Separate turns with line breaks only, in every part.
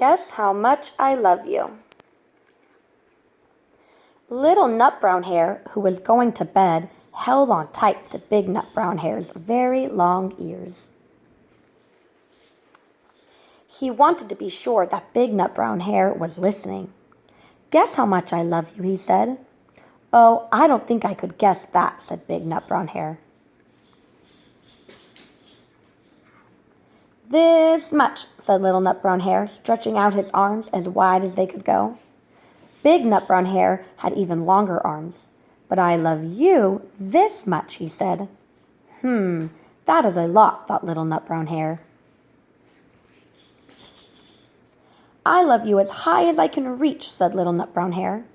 Guess how much I love you. Little Nut Brown Hare, who was going to bed, held on tight to Big Nut Brown Hare's very long ears. He wanted to be sure that Big Nut Brown Hare was listening. Guess how much I love you, he said. Oh, I don't think I could guess that, said Big Nut Brown Hare. This much, said Little Nut Brown Hare, stretching out his arms as wide as they could go. Big Nut Brown Hare had even longer arms. But I love you this much, he said. That is a lot, thought Little Nut Brown Hare. I love you as high as I can reach, said Little Nut Brown Hare.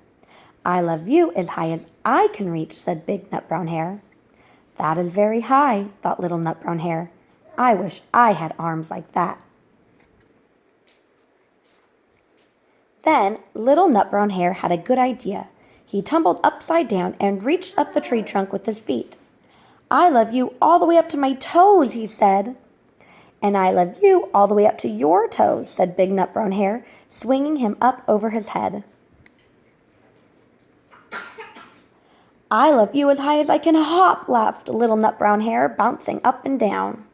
I love you as high as I can reach, said Big Nut Brown Hare. That is very high, thought Little Nut Brown Hare. I wish I had arms like that. Then Little Nut Brown Hare had a good idea. He tumbled upside down and reached up the tree trunk with his feet. I love you all the way up to my toes, he said. And I love you all the way up to your toes, said Big Nut Brown Hare, swinging him up over his head. I love you as high as I can hop, laughed Little Nut Brown Hare, bouncing up and down.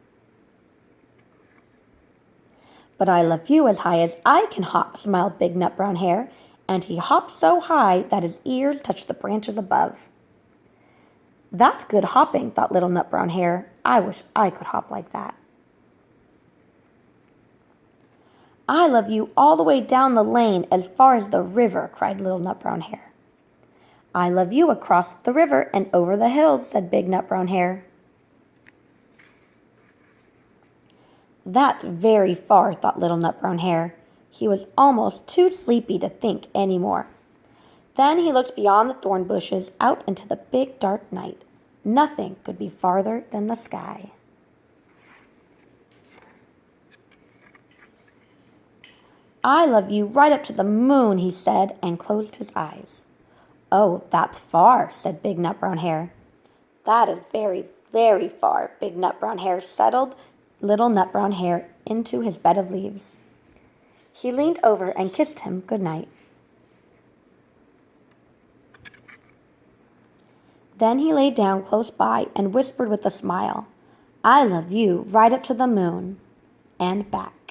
But I love you as high as I can hop, smiled Big Nut Brown Hare, and he hopped so high that his ears touched the branches above. That's good hopping, thought Little Nut Brown Hare. I wish I could hop like that. I love you all the way down the lane as far as the river, cried Little Nut Brown Hare. I love you across the river and over the hills, said Big Nut Brown Hare. That's very far, thought Little Nut Brown Hare. He was almost too sleepy to think any more. Then he looked beyond the thorn bushes out into the big dark night. Nothing could be farther than the sky. I love you right up to the moon, he said, and closed his eyes. Oh, that's far, said Big Nut Brown Hare. That is very, very far. Big Nut Brown Hare settled Little Nut Brown Hare into his bed of leaves. He leaned over and kissed him good night. Then he lay down close by and whispered with a smile, I love you right up to the moon and back.